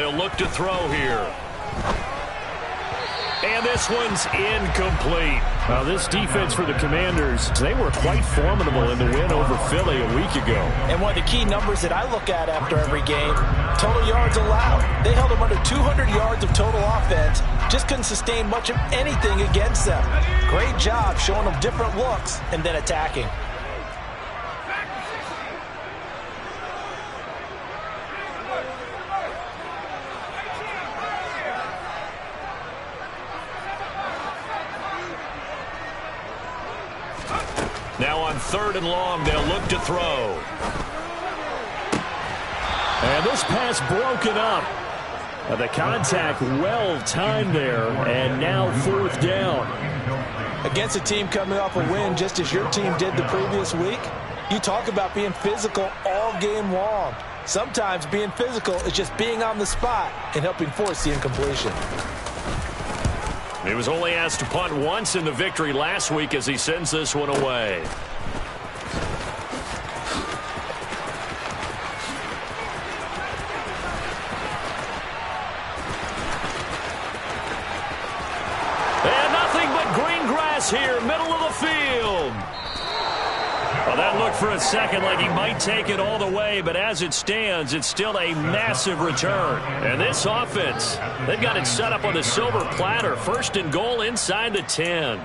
He'll look to throw here. And this one's incomplete. Well, this defense for the Commanders, they were quite formidable in the win over Philly a week ago. And one of the key numbers that I look at after every game, total yards allowed. They held them under 200 yards of total offense. Just couldn't sustain much of anything against them. Great job showing them different looks and then attacking. Now on 3rd and long, they'll look to throw. And this pass broken up. The contact well timed there, and now 4th down. Against a team coming off a win just as your team did the previous week, you talk about being physical all game long. Sometimes being physical is just being on the spot and helping force the incompletion. He was only asked to punt once in the victory last week as he sends this one away. And nothing but green grass here, middle of the field. Well, that looked for a second like he might take it all the way, but as it stands, it's still a massive return. And this offense, they've got it set up on the silver platter. 1st and goal inside the 10.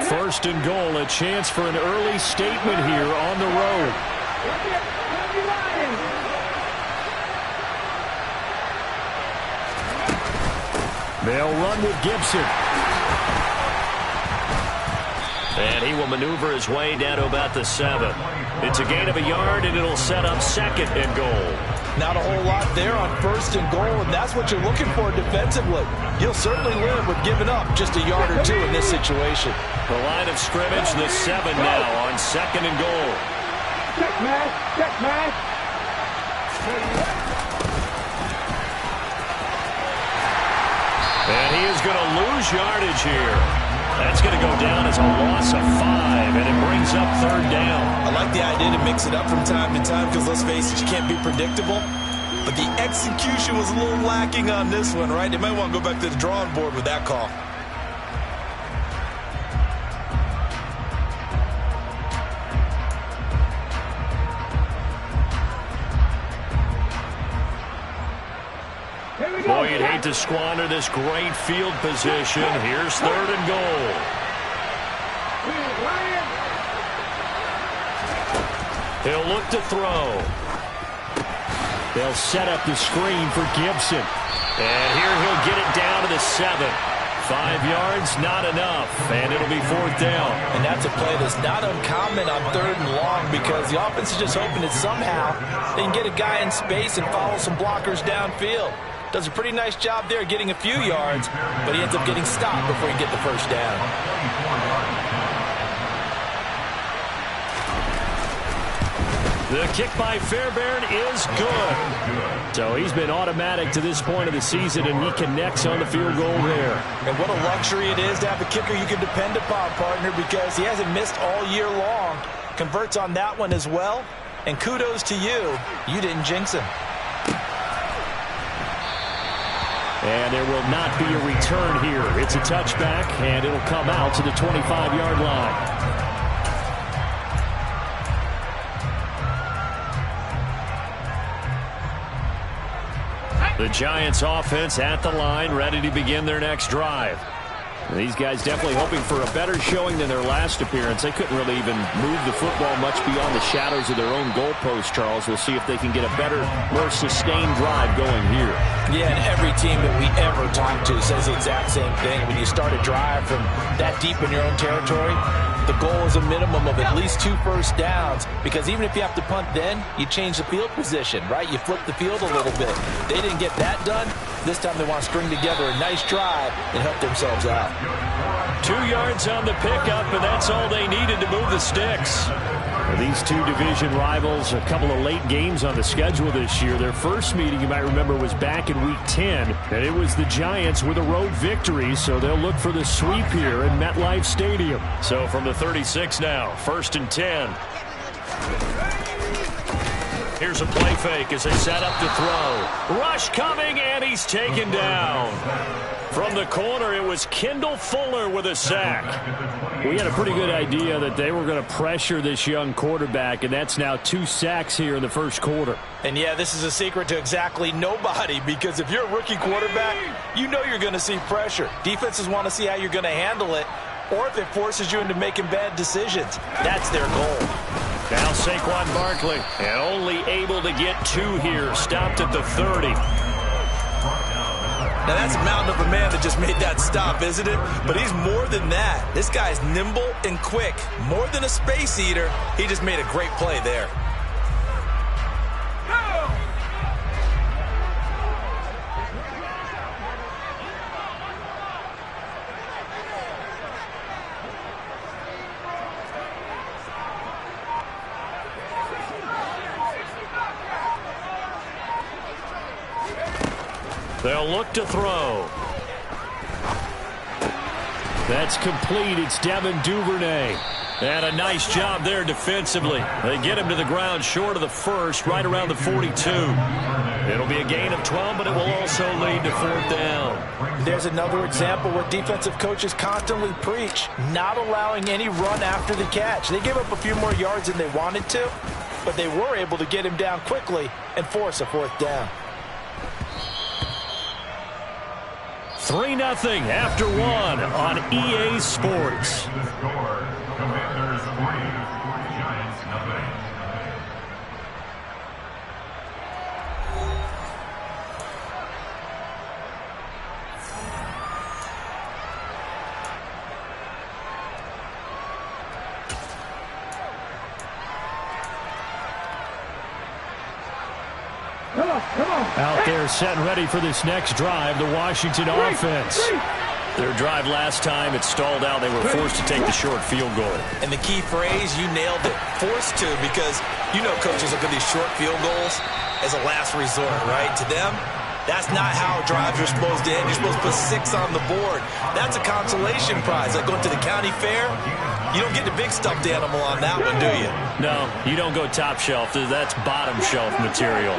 First and goal, a chance for an early statement here on the road. They'll run with Gibson. And he will maneuver his way down to about the 7. It's a gain of a yard, and it'll set up 2nd and goal. Not a whole lot there on 1st and goal, and that's what you're looking for defensively. You'll certainly live with giving up just a yard or 2 in this situation. The line of scrimmage, the 7 now on 2nd and goal. Check, man. Check, man. And he is going to lose yardage here. That's going to go down as a loss of 5, and it brings up 3rd down. I like the idea to mix it up from time to time because, let's face it, you can't be predictable. But the execution was a little lacking on this one, right? They might want to go back to the drawing board with that call. Boy, you'd hate to squander this great field position. Here's 3rd and goal. He'll look to throw. They'll set up the screen for Gibson. And here he'll get it down to the 7. 5 yards, not enough, and it'll be 4th down. And that's a play that's not uncommon on 3rd and long because the offense is just hoping that somehow they can get a guy in space and follow some blockers downfield. Does a pretty nice job there getting a few yards, but he ends up getting stopped before he can get the 1st down. The kick by Fairbairn is good. So he's been automatic to this point of the season, and he connects on the field goal there. And what a luxury it is to have a kicker you can depend upon, partner, because he hasn't missed all year long. Converts on that one as well. And kudos to you. You didn't jinx him. And there will not be a return here. It's a touchback, and it'll come out to the 25-yard line. The Giants offense at the line, ready to begin their next drive. These guys definitely hoping for a better showing than their last appearance. They couldn't really even move the football much beyond the shadows of their own goalpost, Charles. We'll see if they can get a better, more sustained drive going here. Yeah, and every team that we ever talk to says the exact same thing. When you start a drive from that deep in your own territory, the goal is a minimum of at least 2 first downs, because even if you have to punt then, you change the field position, right? You flip the field a little bit. They didn't get that done. This time they want to string together a nice drive and help themselves out. 2 yards on the pickup, and that's all they needed to move the sticks. These two division rivals, a couple of late games on the schedule this year. Their first meeting, you might remember, was back in Week 10, and it was the Giants with a road victory, so they'll look for the sweep here in MetLife Stadium. So from the 36 now, 1st and 10. Here's a play fake as they set up to throw. Rush coming, and he's taken down. From the corner, it was Kendall Fuller with a sack. We had a pretty good idea that they were going to pressure this young quarterback, and that's now 2 sacks here in the first quarter. And, yeah, this is a secret to exactly nobody, because if you're a rookie quarterback, you know you're going to see pressure. Defenses want to see how you're going to handle it, or if it forces you into making bad decisions. That's their goal. Now Saquon Barkley, and only able to get 2 here, stopped at the 30. Now, that's a mountain of a man that just made that stop, isn't it? But he's more than that. This guy's nimble and quick. More than a space eater, he just made a great play there. They'll look to throw. That's complete. It's Devin Duvernay. And a nice job there defensively. They get him to the ground short of the first, right around the 42. It'll be a gain of 12, but it will also lead to 4th down. There's another example where defensive coaches constantly preach, not allowing any run after the catch. They gave up a few more yards than they wanted to, but they were able to get him down quickly and force a 4th down. 3-0 after 1 on EA Sports. Out there set and ready for this next drive, the Washington offense. Their drive last time, it stalled out. They were forced to take the short field goal. And the key phrase, you nailed it, forced to, because you know coaches look at these short field goals as a last resort, right? To them, that's not how drives are supposed to end. You're supposed to put 6 on the board. That's a consolation prize. Like going to the county fair, you don't get the big stuffed animal on that one, do you? No, you don't go top shelf. That's bottom shelf material.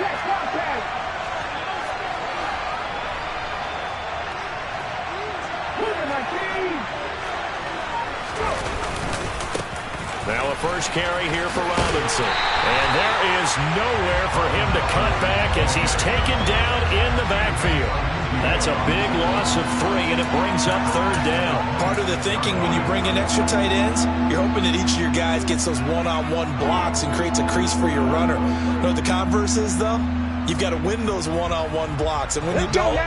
Now a first carry here for Robinson. And there is nowhere for him to cut back as he's taken down in the backfield. That's a big loss of 3, and it brings up 3rd down. Part of the thinking when you bring in extra tight ends, you're hoping that each of your guys gets those one-on-one blocks and creates a crease for your runner. You know what the converse is, though? You've got to win those one-on-one blocks, and when you don't,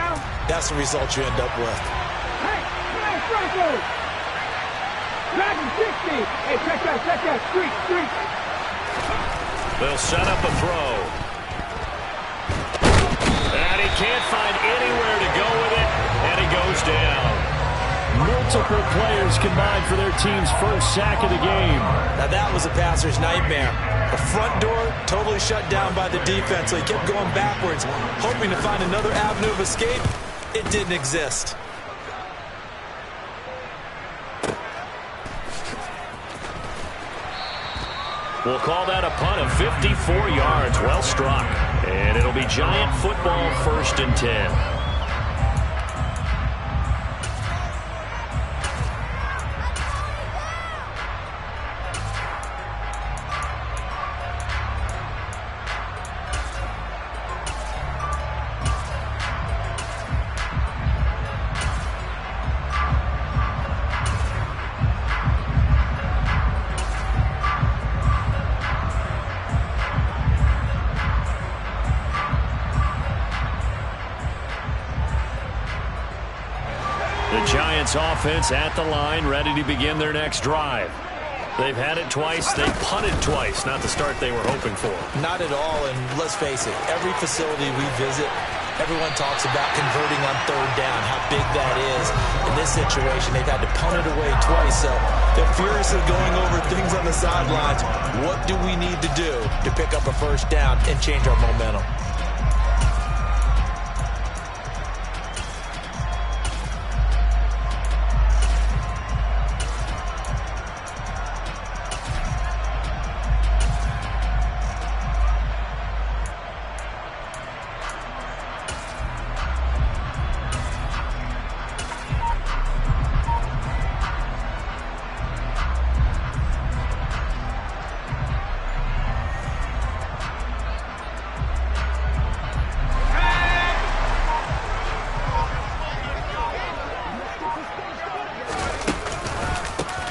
that's the result you end up with. Dragon 60. Hey, check that. Street. They'll set up a throw. And he can't find anywhere to go with it, and he goes down. Multiple players combined for their team's first sack of the game. Now that was a passer's nightmare. The front door totally shut down by the defense, so he kept going backwards, hoping to find another avenue of escape. It didn't exist. We'll call that a punt of 54 yards. Well struck. And it'll be Giant football, 1st and 10. The Giants offense at the line, ready to begin their next drive. They've had it twice. They punted twice. Not the start they were hoping for. Not at all, and let's face it, every facility we visit, Everyone talks about converting on third down, how big that is. In this situation, they've had to punt it away twice, so they're furiously going over things on the sidelines. What do we need to do to pick up a first down and change our momentum?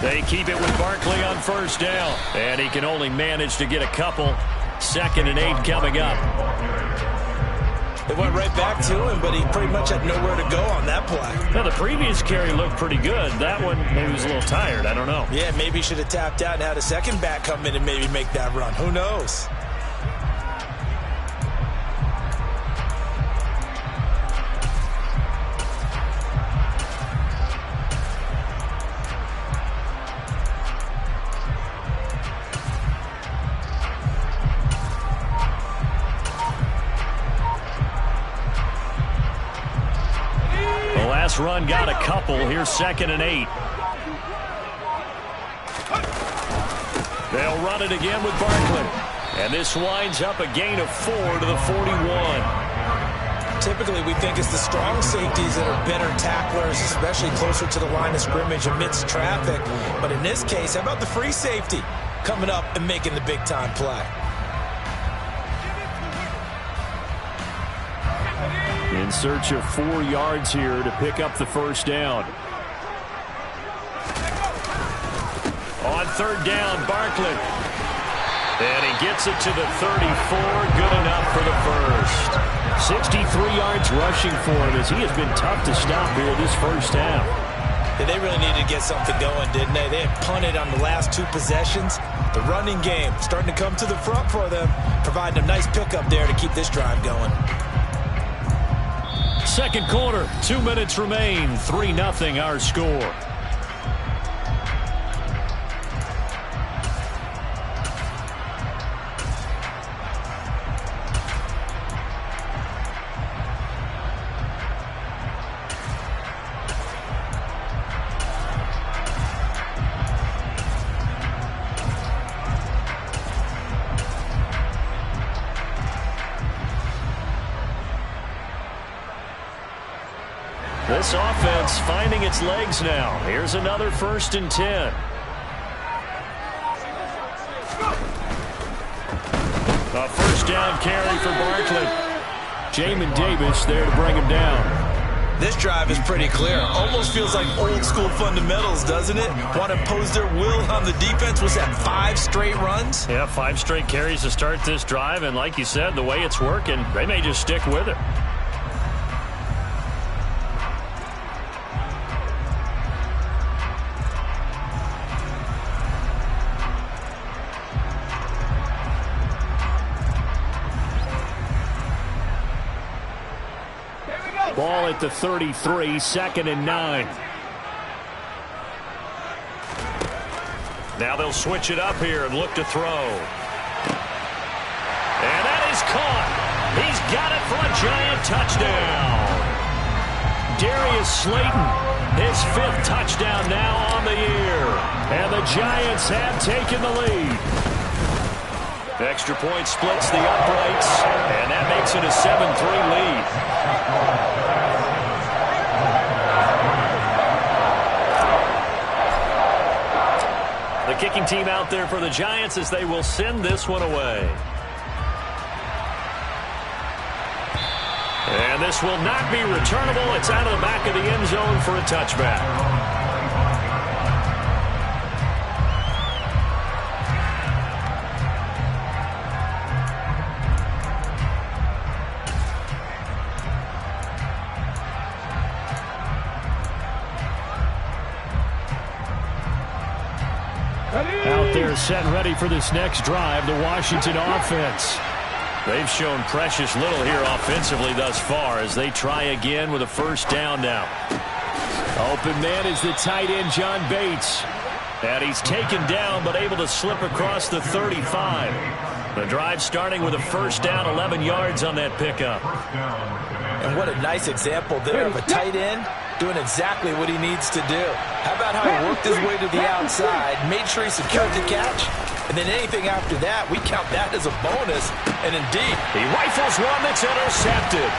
They keep it with Barkley on first down. And he can only manage to get a couple. 2nd and 8 coming up. They went right back to him, but he pretty much had nowhere to go on that play. Now, the previous carry looked pretty good. That one, maybe he was a little tired. I don't know. Yeah, maybe he should have tapped out and had a second back come in and maybe make that run. Who knows? Run got a couple. Here's 2nd and 8. They'll run it again with Barkley. And this winds up a gain of 4 to the 41. Typically, we think it's the strong safeties that are better tacklers, especially closer to the line of scrimmage amidst traffic. But in this case, how about the free safety coming up and making the big-time play? In search of 4 yards here to pick up the first down. On third down, Barkley. And he gets it to the 34. Good enough for the first. 63 yards rushing for him as he has been tough to stop here this first half. Yeah, they really needed to get something going, didn't they? They had punted on the last 2 possessions. The running game starting to come to the front for them, providing a nice pickup there to keep this drive going. Second quarter, 2 minutes remain. 3-0 our score. This offense finding its legs now. Here's another 1st and 10. A first down carry for Barkley. Jamin Davis there to bring him down. This drive is pretty clear. Almost feels like old school fundamentals, doesn't it? Want to impose their will on the defense. Was that 5 straight runs? Yeah, 5 straight carries to start this drive. And like you said, the way it's working, they may just stick with it. Ball at the 33, 2nd and 9. Now they'll switch it up here and look to throw. And that is caught. He's got it for a giant touchdown. Darius Slayton, his 5th touchdown now on the year. And the Giants have taken the lead. Extra point splits the uprights, and that makes it a 7-3 lead. The kicking team out there for the Giants as they will send this one away. And this will not be returnable. It's out of the back of the end zone for a touchback. Out there set ready for this next drive, the Washington offense. They've shown precious little here offensively thus far as they try again with a first down now. Open man is the tight end, John Bates. And he's taken down but able to slip across the 35. The drive starting with a first down, 11 yards on that pickup. And what a nice example there of a tight end doing exactly what he needs to do. How about how he worked his way to the outside, made sure he secured the catch, and then anything after that, we count that as a bonus. And indeed, he rifles one that's intercepted.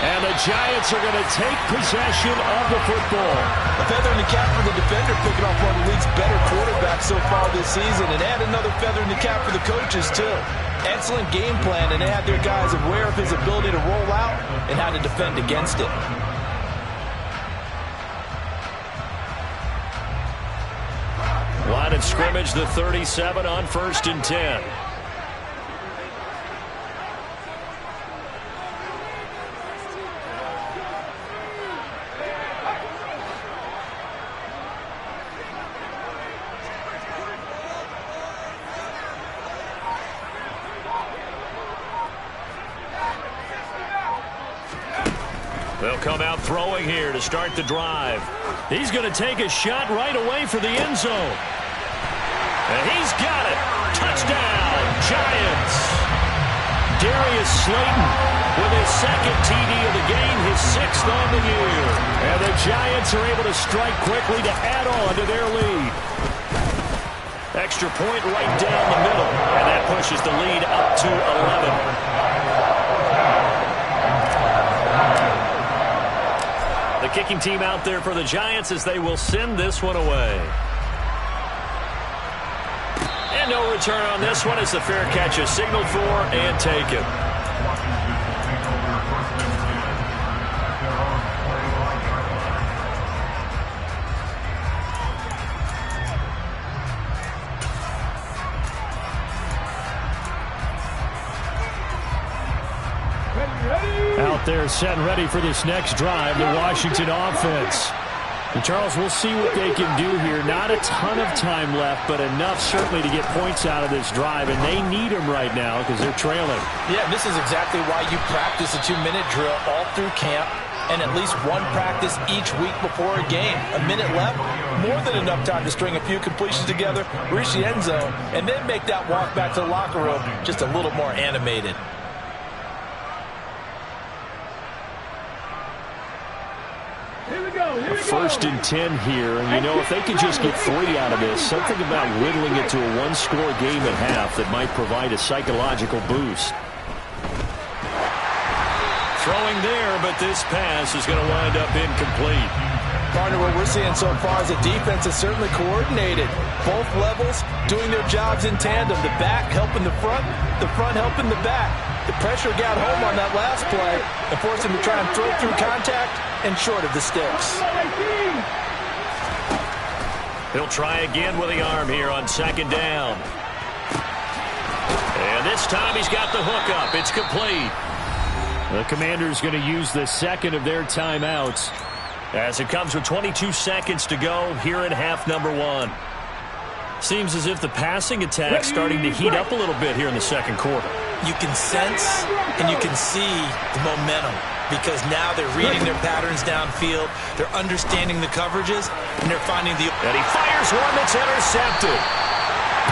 And the Giants are going to take possession of the football. A feather in the cap for the defender, picking off one of the league's better quarterbacks so far this season, and add another feather in the cap for the coaches, too. Excellent game plan, and they had their guys aware of his ability to roll out and how to defend against it. Line of scrimmage, the 37 on 1st and 10. They'll come out throwing here to start the drive. He's going to take a shot right away for the end zone. And he's got it. Touchdown, Giants. Darius Slayton with his second TD of the game, his 6th on the year. And the Giants are able to strike quickly to add on to their lead. Extra point right down the middle. And that pushes the lead up to 11. The kicking team out there for the Giants as they will send this one away. And no return on this one as the fair catch is signaled for and taken. Out there set and ready for this next drive, the Washington offense. And Charles, we'll see what they can do here. Not a ton of time left, but enough certainly to get points out of this drive, and they need them right now because they're trailing. Yeah, this is exactly why you practice a 2-minute drill all through camp and at least one practice each week before a game. A minute left, more than enough time to string a few completions together, reach the end zone, and then make that walk back to the locker room just a little more animated. First and 10 here, and you know, if they could just get 3 out of this, something about whittling it to a one-score game at half that might provide a psychological boost. Throwing there, but this pass is going to wind up incomplete. Partner, what we're seeing so far is the defense is certainly coordinated. Both levels doing their jobs in tandem. The back helping the front helping the back. The pressure got home on that last play and forced him to try and throw through contact and short of the sticks. He'll try again with the arm here on 2nd down. And this time he's got the hook up. It's complete. The Commanders going to use the second of their timeouts as it comes with 22 seconds to go here in half number 1. Seems as if the passing attack's starting to heat up a little bit here in the second quarter. You can sense and you can see the momentum because now they're reading their patterns downfield, they're understanding the coverages, and they're finding the... And he fires one that's intercepted.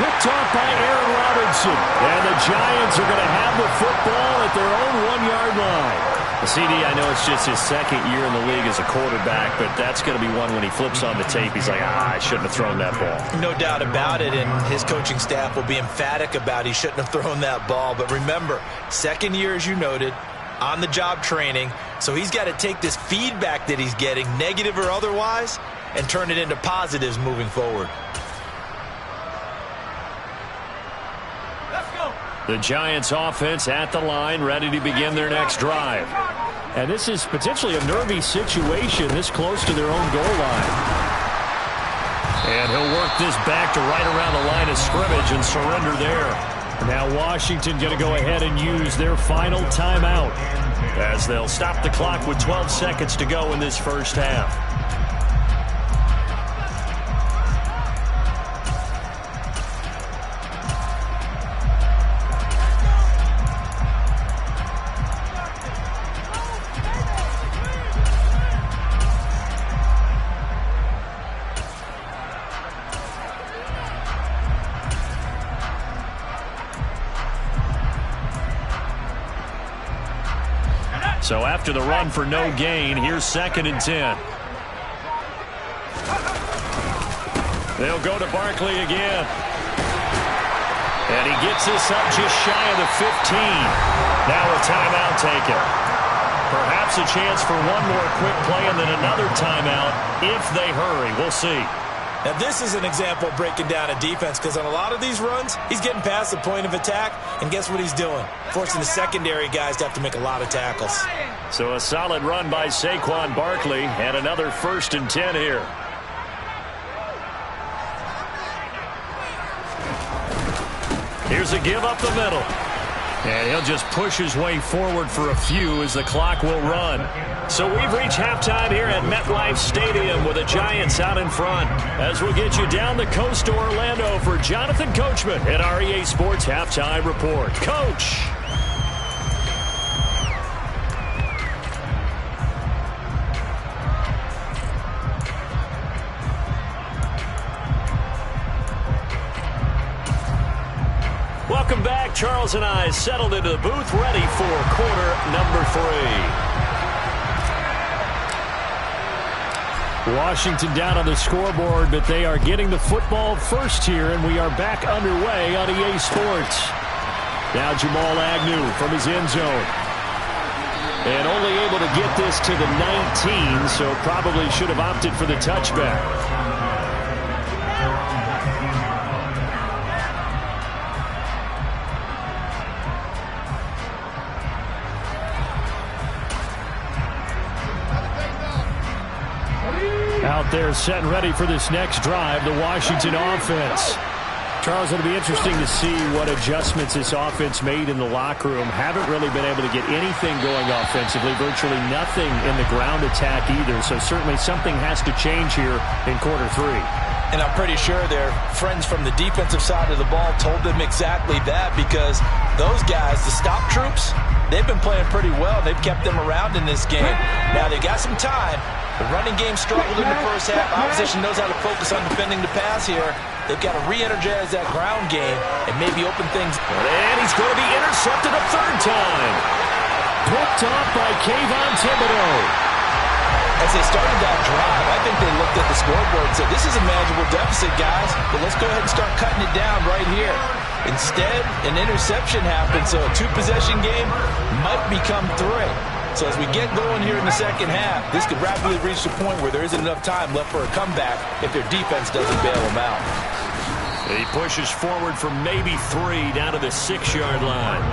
Picked off by Aaron Robinson. And the Giants are going to have the football at their own 1-yard line. CD, I know it's just his second year in the league as a quarterback, but that's going to be one when he flips on the tape. He's like, I shouldn't have thrown that ball. No doubt about it, and his coaching staff will be emphatic about he shouldn't have thrown that ball. But remember, second year, as you noted, on-the-job training, so he's got to take this feedback that he's getting, negative or otherwise, and turn it into positives moving forward. The Giants offense at the line, ready to begin their next drive. And this is potentially a nervy situation this close to their own goal line. And he'll work this back to right around the line of scrimmage and surrender there. Now Washington going to go ahead and use their final timeout as they'll stop the clock with 12 seconds to go in this first half. So after the run for no gain, here's 2nd and 10. They'll go to Barkley again. And he gets this up just shy of the 15. Now a timeout taken. Perhaps a chance for one more quick play and then another timeout if they hurry. We'll see. Now, this is an example of breaking down a defense because on a lot of these runs, he's getting past the point of attack, and guess what he's doing? Forcing the secondary guys to have to make a lot of tackles. So a solid run by Saquon Barkley and another 1st and 10 here. Here's a give up the middle. And he'll just push his way forward for a few as the clock will run. So we've reached halftime here at MetLife Stadium with the Giants out in front. As we'll get you down the coast to Orlando for Jonathan Coachman at our EA Sports Halftime Report. Coach! Welcome back. Charles and I settled into the booth, ready for quarter number 3. Washington down on the scoreboard, but they are getting the football first here, and we are back underway on EA Sports. Now Jamal Agnew from his end zone. And only able to get this to the 19, so probably should have opted for the touchback. Out there set and ready for this next drive, the Washington offense. Charles, it'll be interesting to see what adjustments this offense made in the locker room. Haven't really been able to get anything going offensively, virtually nothing in the ground attack either. So certainly something has to change here in quarter 3. And I'm pretty sure their friends from the defensive side of the ball told them exactly that, because those guys, the stop troops, they've been playing pretty well. They've kept them around in this game. Now they got some time. The running game struggled in the first half. Opposition knows how to focus on defending the pass here. They've got to re-energize that ground game and maybe open things. And he's going to be intercepted a 3rd time. Picked off by Kayvon Thibodeau. As they started that drive, I think they looked at the scoreboard and said, this is a manageable deficit, guys, but let's go ahead and start cutting it down right here. Instead, an interception happened, so a 2-possession game might become 3. So as we get going here in the second half, this could rapidly reach the point where there isn't enough time left for a comeback if their defense doesn't bail them out. He pushes forward for maybe 3 down to the 6-yard line.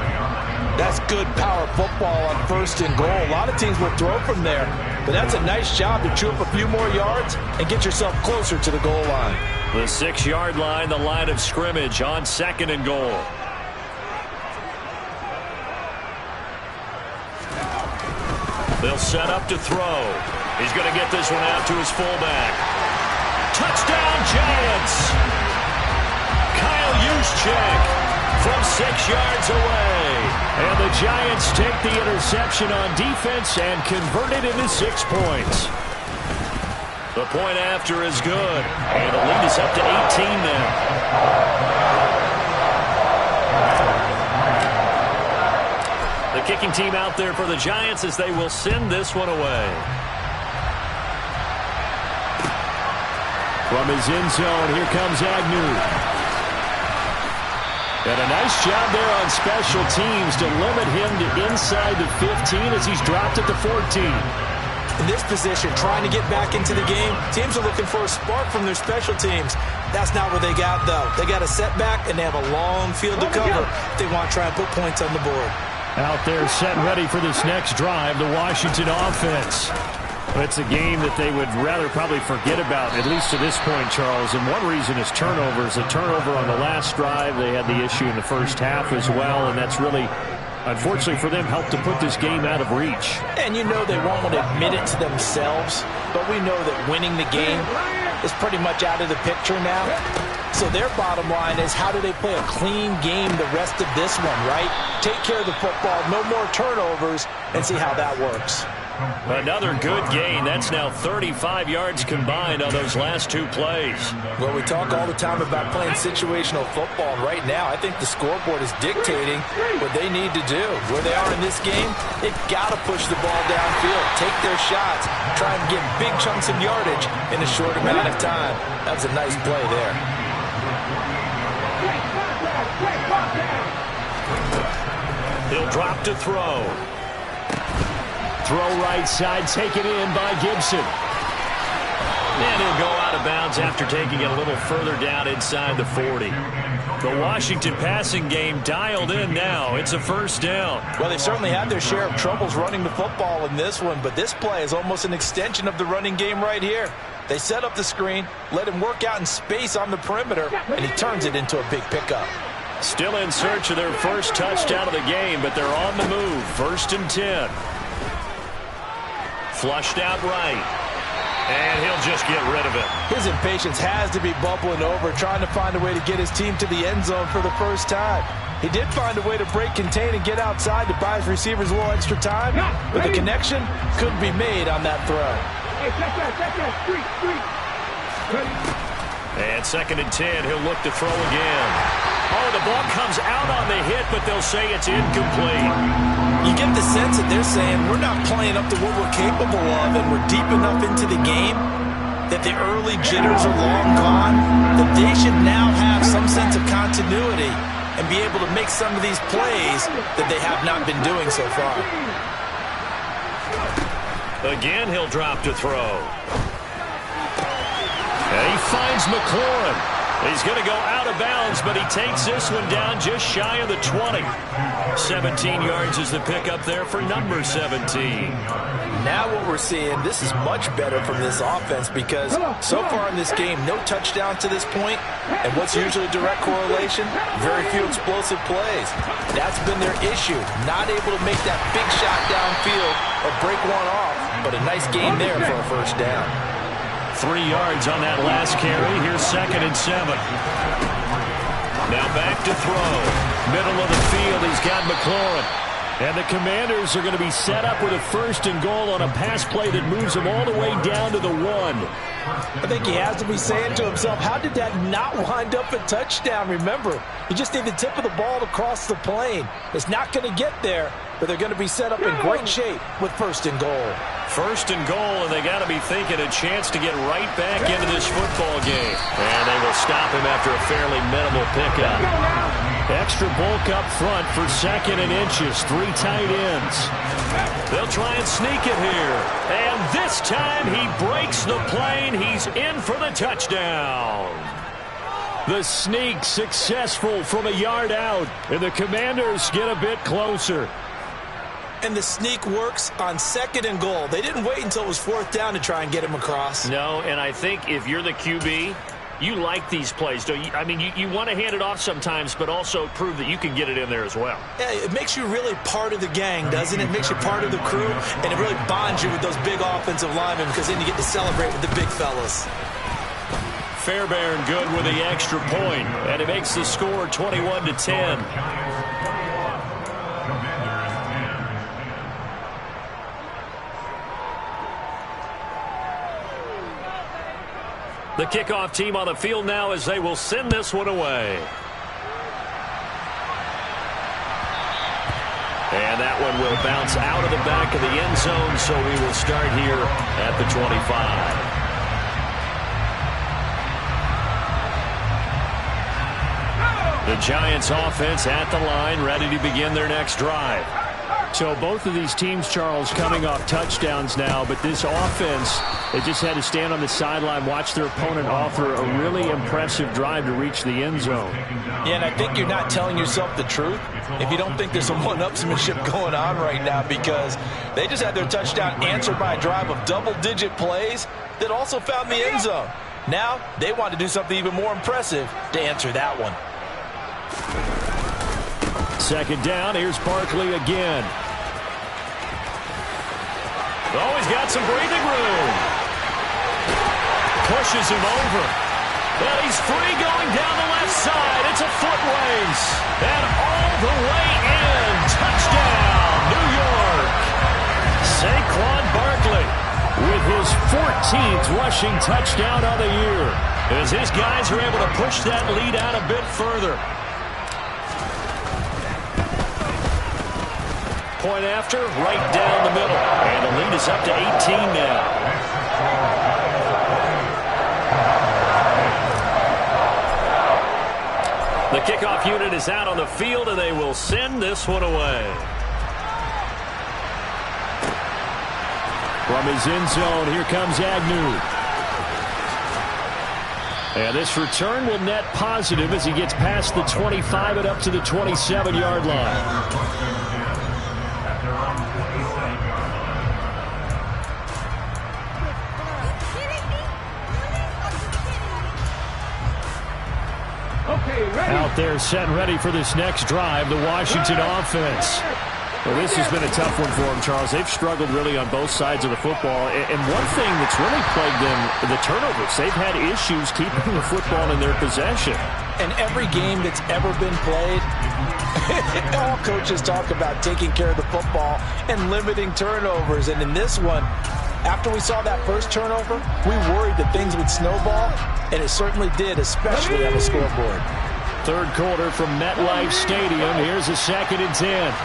That's good power football on 1st and goal. A lot of teams will throw from there, but that's a nice job to chew up a few more yards and get yourself closer to the goal line. The 6-yard line, the line of scrimmage on 2nd and goal. They'll set up to throw. He's going to get this one out to his fullback. Touchdown, Giants! Kyle Juszczyk from 6 yards away. And the Giants take the interception on defense and convert it into 6 points. The point after is good. And the lead is up to 18 now. The kicking team out there for the Giants as they will send this one away. From his end zone, here comes Agnew. And a nice job there on special teams to limit him to inside the 15 as he's dropped at the 14. In this position, trying to get back into the game, teams are looking for a spark from their special teams. That's not what they got, though. They got a setback, and they have a long field to cover if they want to try and put points on the board. Out there set and ready for this next drive, the Washington offense. It's a game that they would rather probably forget about, at least to this point, Charles. And one reason is turnovers. A turnover on the last drive. They had the issue in the first half as well, and that's really, unfortunately for them, helped to put this game out of reach. And you know they won't want to admit it to themselves, but we know that winning the game is pretty much out of the picture now. So their bottom line is, how do they play a clean game the rest of this one, right? Take care of the football, no more turnovers, and see how that works. Another good gain. That's now 35 yards combined on those last two plays. Well, we talk all the time about playing situational football. And right now, I think the scoreboard is dictating what they need to do. Where they are in this game, they've got to push the ball downfield, take their shots, try and get big chunks of yardage in a short amount of time. That was a nice play there. He'll drop to throw. Throw right side, taken in by Gibson. And he'll go out of bounds after taking it a little further down inside the 40. The Washington passing game dialed in now. It's a first down. Well, they certainly had their share of troubles running the football in this one, but this play is almost an extension of the running game right here. They set up the screen, let him work out in space on the perimeter, and he turns it into a big pickup. Still in search of their first touchdown of the game, but they're on the move. 1st and 10. Flushed out right. And he'll just get rid of it. His impatience has to be bubbling over, trying to find a way to get his team to the end zone for the first time. He did find a way to break, contain, and get outside to buy his receivers a little extra time, but the connection couldn't be made on that throw. And 2nd and 10, he'll look to throw again. Oh, the ball comes out on the hit, but they'll say it's incomplete. You get the sense that they're saying we're not playing up to what we're capable of, and we're deep enough into the game that the early jitters are long gone, that they should now have some sense of continuity and be able to make some of these plays that they have not been doing so far. Again, he'll drop to throw. And he finds McLaurin. He's going to go out of bounds, but he takes this one down just shy of the 20. 17 yards is the pickup there for number 17. Now what we're seeing, this is much better from this offense because so far in this game, no touchdowns to this point, and what's usually a direct correlation? Very few explosive plays. That's been their issue, not able to make that big shot downfield or break one off, but a nice game there for a first down. 3 yards on that last carry. Here's 2nd and 7. Now back to throw. Middle of the field, he's got McLaurin. And the Commanders are going to be set up with a 1st and goal on a pass play that moves them all the way down to the 1. I think he has to be saying to himself, how did that not wind up a touchdown? Remember, you just need the tip of the ball to cross the plane. It's not going to get there, but they're going to be set up in great shape with 1st and goal. 1st and goal, and they got to be thinking a chance to get right back into this football game. And they will stop him after a fairly minimal pickup. Extra bulk up front for 2nd and inches. 3 tight ends. They'll try and sneak it here. And this time he breaks the plane. He's in for the touchdown. The sneak successful from a yard out. And the Commanders get a bit closer. And the sneak works on 2nd and goal. They didn't wait until it was 4th down to try and get him across. No, and I think if you're the QB, you like these plays, don't you? I mean, you want to hand it off sometimes, but also prove that you can get it in there as well. Yeah, it makes you really part of the gang, doesn't it? It makes you part of the crew, and it really bonds you with those big offensive linemen because then you get to celebrate with the big fellas. Fairbairn good with the extra point, and it makes the score 21-10. The kickoff team on the field now as they will send this one away. And that one will bounce out of the back of the end zone, so we will start here at the 25. The Giants offense at the line, ready to begin their next drive. So both of these teams, Charles, coming off touchdowns now, but this offense, they just had to stand on the sideline, watch their opponent offer a really impressive drive to reach the end zone. Yeah, and I think you're not telling yourself the truth if you don't think there's some one-upsmanship going on right now, because they just had their touchdown answered by a drive of double-digit plays that also found the end zone. Now they want to do something even more impressive to answer that one. 2nd down, here's Barkley again. Oh, he's got some breathing room. Pushes him over. Well, he's free going down the left side. It's a foot race. And all the way in. Touchdown, New York. Saquon quickly with his 14th rushing touchdown of the year, as his guys are able to push that lead out a bit further. Point after, right down the middle. And the lead is up to 18 now. The kickoff unit is out on the field, and they will send this one away. From his end zone, here comes Agnew. And this return will net positive as he gets past the 25 and up to the 27-yard line. Out there set and ready for this next drive, the Washington offense. Well, this has been a tough one for them, Charles. They've struggled really on both sides of the football. And one thing that's really plagued them, the turnovers. They've had issues keeping the football in their possession. And every game that's ever been played, all coaches talk about taking care of the football and limiting turnovers. And in this one, after we saw that first turnover, we worried that things would snowball, and it certainly did, especially on the scoreboard. Third quarter from MetLife Stadium. Here's a 2nd and 10.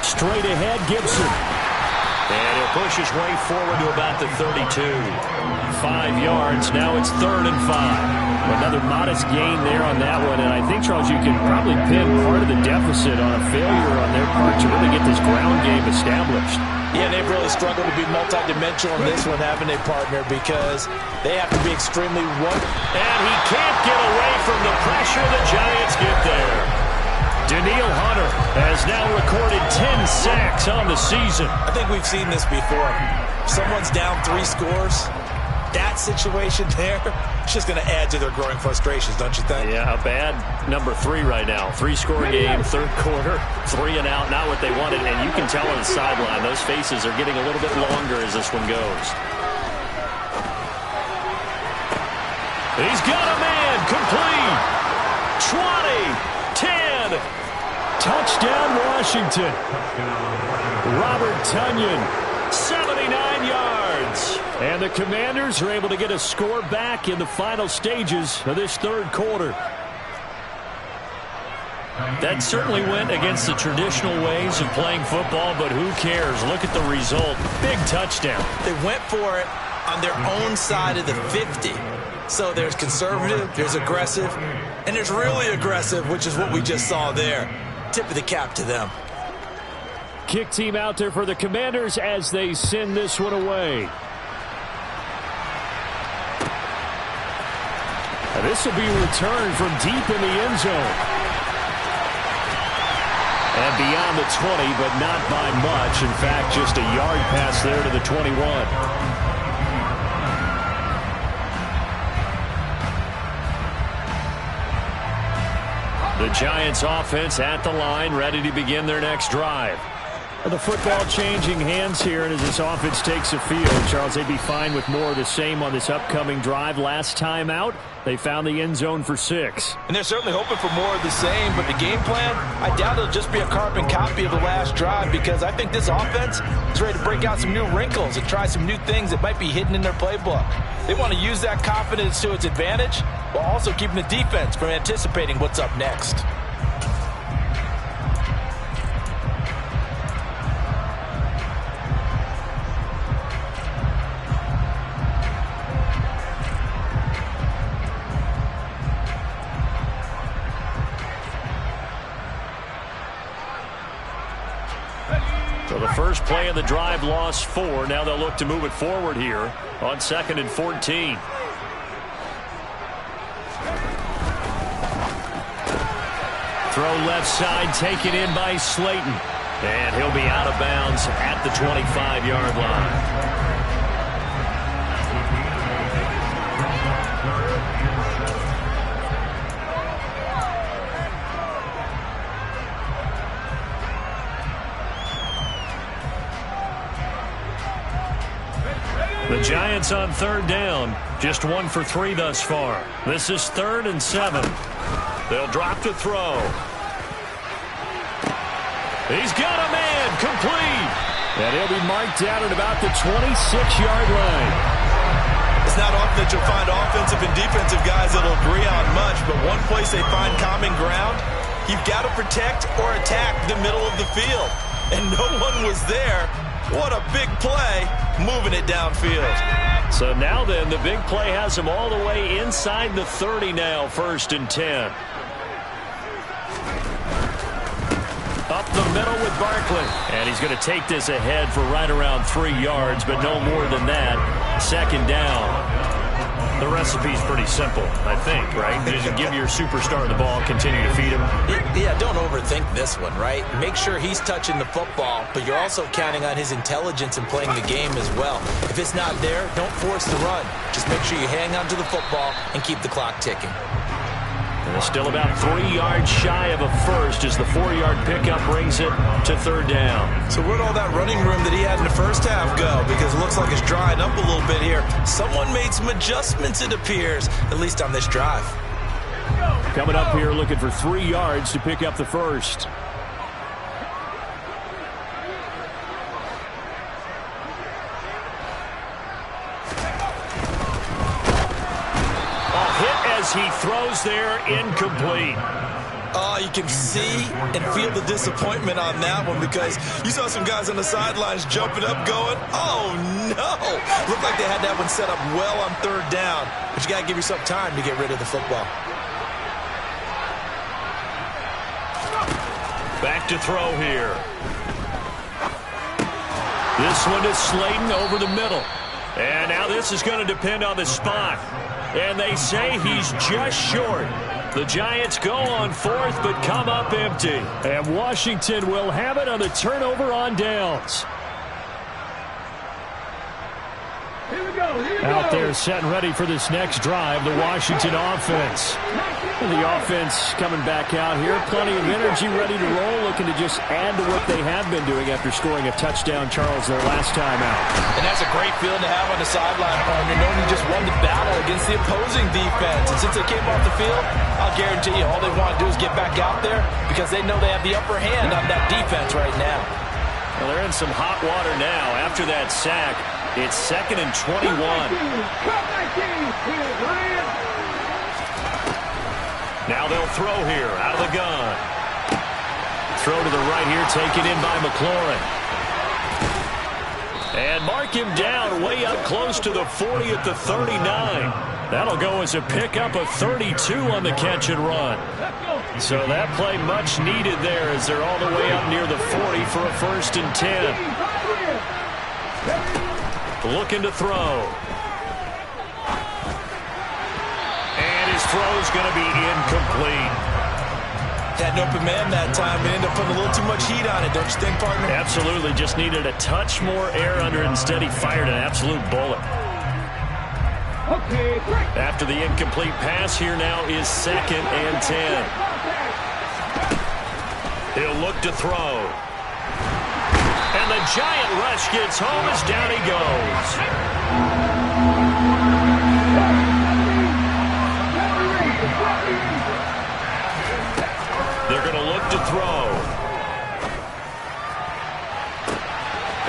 Straight ahead, Gibson. And he'll push his way forward to about the 32. 5 yards. Now it's 3rd and 5. Another modest gain there on that one. And I think, Charles, you can probably pin part of the deficit on a failure on their part to really get this ground game established. Yeah, they've really struggled to be multidimensional in this one, haven't they, partner? Because they have to be extremely And he can't get away from the pressure. The Giants get there. Daniil Hunter has now recorded 10 sacks on the season. I think we've seen this before. Someone's down 3 scores. That situation there, it's just going to add to their growing frustrations, don't you think? Yeah, a bad number 3 right now. 3-score game, third quarter, 3 and out, not what they wanted. And you can tell on the sideline, those faces are getting a little bit longer as this one goes. He's got a man, complete. 20, 10. Touchdown, Washington. Robert Tonyan, 79 yards. And the Commanders are able to get a score back in the final stages of this third quarter. That certainly went against the traditional ways of playing football, but who cares? Look at the result. Big touchdown. They went for it on their own side of the 50. So there's conservative, there's aggressive, and there's really aggressive, which is what we just saw there. Tip of the cap to them. Kick team out there for the Commanders as they send this one away. Now this will be returned from deep in the end zone. And beyond the 20, but not by much. In fact, just a yard pass there to the 21. The Giants offense at the line, ready to begin their next drive. The football changing hands here, and as this offense takes a field, Charles, they'd be fine with more of the same on this upcoming drive. Last time out, they found the end zone for 6. And they're certainly hoping for more of the same, but the game plan, I doubt it'll just be a carbon copy of the last drive, because I think this offense is ready to break out some new wrinkles and try some new things that might be hidden in their playbook. They want to use that confidence to its advantage, while also keeping the defense from anticipating what's up next. So the first play of the drive lost 4. Now they'll look to move it forward here on 2nd and 14. Throw left side, taken in by Slayton. And he'll be out of bounds at the 25-yard line. The Giants on 3rd down, just 1 for 3 thus far. This is 3rd and 7. They'll drop to throw. He's got a man, complete. And he'll be marked down at about the 26-yard line. It's not often that you'll find offensive and defensive guys that'll agree on much, but one place they find common ground, you've got to protect or attack the middle of the field. And no one was there. What a big play, moving it downfield. So now then, the big play has him all the way inside the 30 now, 1st and 10. Up the middle with Barkley. And he's going to take this ahead for right around 3 yards, but no more than that. 2nd down. The recipe's pretty simple, I think, right? Just give your superstar the ball, continue to feed him. Yeah, don't overthink this one, right? Make sure he's touching the football, but you're also counting on his intelligence in playing the game as well. If it's not there, don't force the run. Just make sure you hang on to the football and keep the clock ticking. And still about 3 yards shy of a first as the 4-yard pickup brings it to 3rd down. So where'd all that running room that he had in the first half go? Because it looks like it's drying up a little bit here. Someone made some adjustments, it appears, at least on this drive. Coming up here looking for 3 yards to pick up the first. He throws there, incomplete. Oh, you can see and feel the disappointment on that one because you saw some guys on the sidelines jumping up going, oh no. Looked like they had that one set up well on 3rd down, but you got to give yourself time to get rid of the football. Back to throw here. This one is Slayton over the middle. And now this is going to depend on the spot. And they say he's just short. The Giants go on 4th but come up empty. And Washington will have it on the turnover on downs. Out there setting ready for this next drive, the Washington offense. And the offense coming back out here, plenty of energy, ready to roll, looking to just add to what they have been doing after scoring a touchdown, Charles, their last time out. And that's a great feeling to have on the sideline, partner, knowing you just won the battle against the opposing defense. And since they came off the field, I'll guarantee you all they want to do is get back out there because they know they have the upper hand on that defense right now. Well, they're in some hot water now after that sack. It's 2nd and 21. Now they'll throw here out of the gun. Throw to the right here, taken in by McLaurin. And mark him down way up close to the 40 at the 39. That'll go as a pickup of 32 on the catch and run. So that play much needed there as they're all the way up near the 40 for a 1st and 10. Looking to throw. And his throw's going to be incomplete. Had an open man that time and ended up putting a little too much heat on it, don't you think, partner? Absolutely. Just needed a touch more air under it. Instead, he fired an absolute bullet. After the incomplete pass, here now is 2nd and 10. He'll look to throw. And the giant rush gets home as down he goes. They're going to look to throw.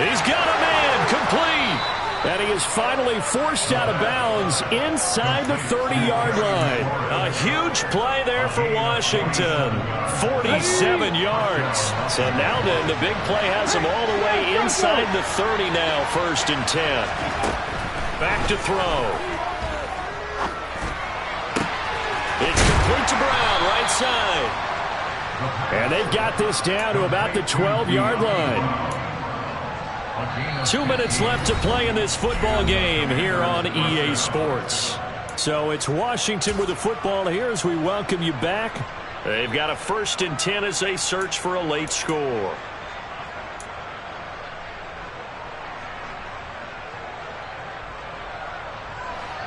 He's got a man, complete. And he is finally forced out of bounds inside the 30-yard line. A huge play there for Washington. 47 yards. So now then, the big play has him all the way inside the 30 now, 1st and 10. Back to throw. It's complete to Brown, right side. And they've got this down to about the 12-yard line. 2 minutes left to play in this football game here on EA Sports. So it's Washington with the football here as we welcome you back. They've got a 1st and 10 as they search for a late score.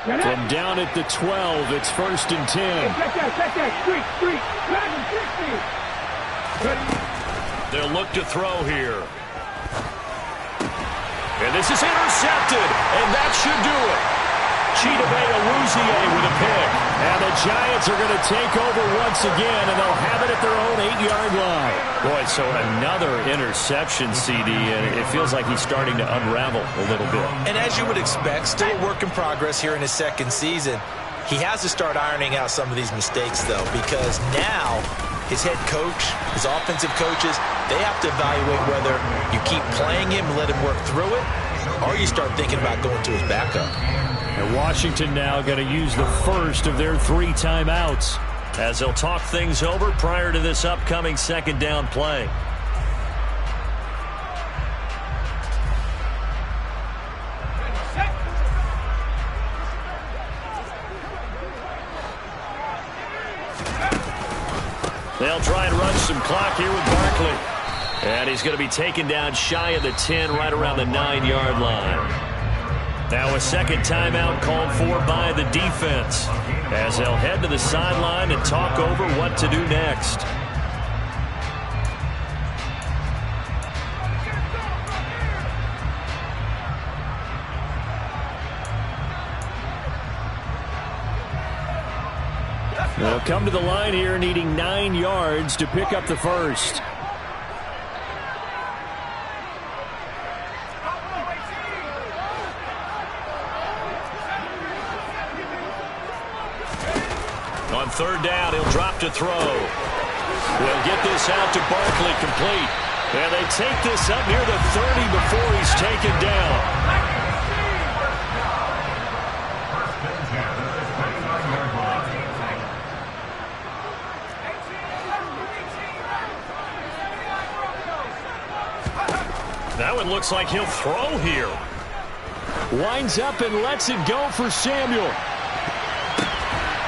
From down at the 12, it's 1st and 10. They'll look to throw here. And this is intercepted, and that should do it. Chidobe Awuzie with a pick. And the Giants are going to take over once again, and they'll have it at their own 8-yard line. Boy, so another interception, CD, and it feels like he's starting to unravel a little bit. And as you would expect, still a work in progress here in his second season. He has to start ironing out some of these mistakes, though, because now his head coach, his offensive coaches, they have to evaluate whether you keep playing him and let him work through it, or you start thinking about going to his backup. And Washington now going to use the first of their 3 timeouts as they'll talk things over prior to this upcoming second down play. They'll try and run some clock here with Barkley. And he's going to be taken down shy of the 10, right around the 9-yard line. Now a second timeout called for by the defense as they'll head to the sideline and talk over what to do next. They'll come to the line here needing 9 yards to pick up the first. On third down, he'll drop to throw. We'll get this out to Barkley, complete. And they take this up near the 30 before he's taken down. That one looks like he'll throw here. Winds up and lets it go for Samuel.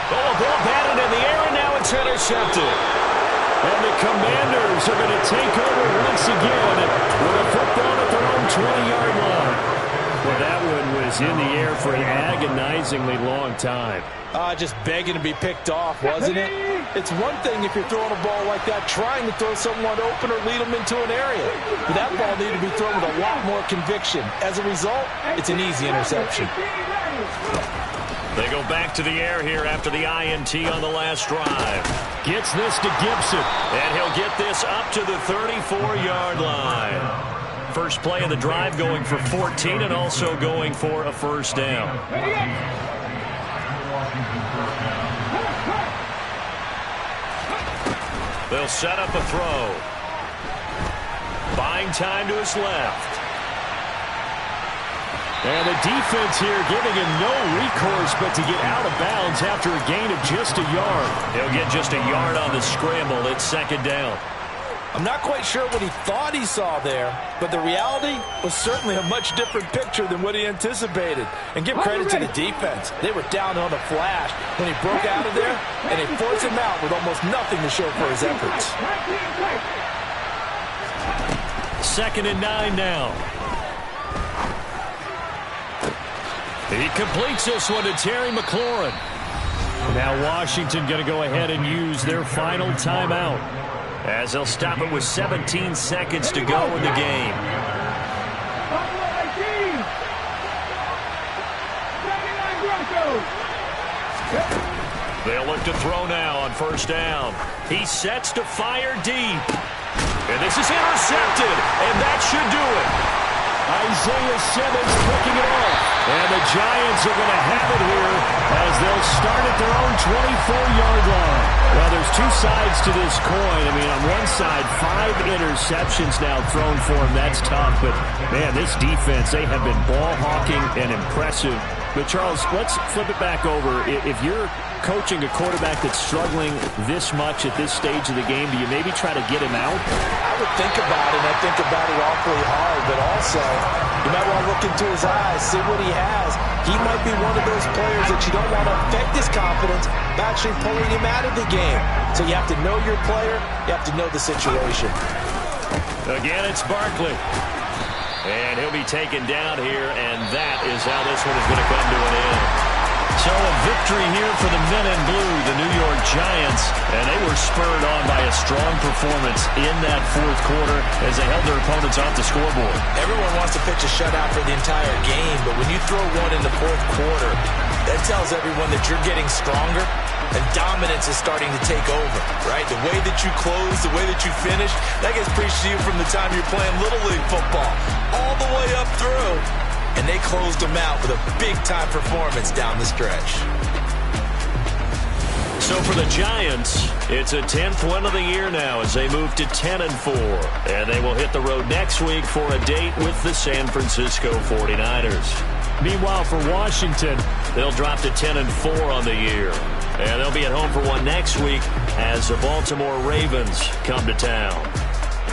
Oh, ball batted in the air, and now it's intercepted. And the Commanders are going to take over once again with a football at their own 20-yard line. Well, that one was in the air for an agonizingly long time. Just begging to be picked off, wasn't it? It's one thing if you're throwing a ball like that, trying to throw someone open or lead them into an area. But that ball needed to be thrown with a lot more conviction. As a result, it's an easy interception. They go back to the air here after the INT on the last drive. Gets this to Gibson. And he'll get this up to the 34-yard line. First play of the drive going for 14 and also going for a first down. They'll set up a throw. Buying time to his left. And the defense here giving him no recourse but to get out of bounds after a gain of just a yard. He'll get just a yard on the scramble. It's second down. I'm not quite sure what he thought he saw there, but the reality was certainly a much different picture than what he anticipated. And give credit to the defense. They were down on a flash when he broke out of there, and they forced him out with almost nothing to show for his efforts. 2nd and 9 now. He completes this one to Terry McLaurin. Now Washington going to go ahead and use their final timeout as they'll stop it with 17 seconds to go in the game. They'll look to throw now on first down. He sets to fire deep. And this is intercepted, and that should do it. Isaiah Simmons picking it off. And the Giants are going to have it here as they'll start at their own 24-yard line. Well, there's two sides to this coin. I mean, on one side, 5 interceptions now thrown for him. That's tough. But, man, this defense, they have been ball hawking and impressive. But, Charles, let's flip it back over. If you're coaching a quarterback that's struggling this much at this stage of the game, do you maybe try to get him out? I would think about it, and I think about it awfully hard. But also, you might want to look into his eyes, see what he has. He might be one of those players that you don't want to affect his confidence by actually pulling him out of the game. So you have to know your player. You have to know the situation. Again, it's Barkley. And he'll be taken down here, and that is how this one is going to come to an end. So a victory here for the men in blue, the New York Giants, and they were spurred on by a strong performance in that fourth quarter as they held their opponents off the scoreboard. Everyone wants to pitch a shutout for the entire game, but when you throw one in the fourth quarter, that tells everyone that you're getting stronger and dominance is starting to take over, right? The way that you close, the way that you finish, that gets preached to you from the time you're playing Little League football all the way up through. And they closed them out with a big-time performance down the stretch. So for the Giants, it's a 10th win of the year now as they move to 10-4. And they will hit the road next week for a date with the San Francisco 49ers. Meanwhile, for Washington, they'll drop to 10-4 on the year. And they'll be at home for one next week as the Baltimore Ravens come to town.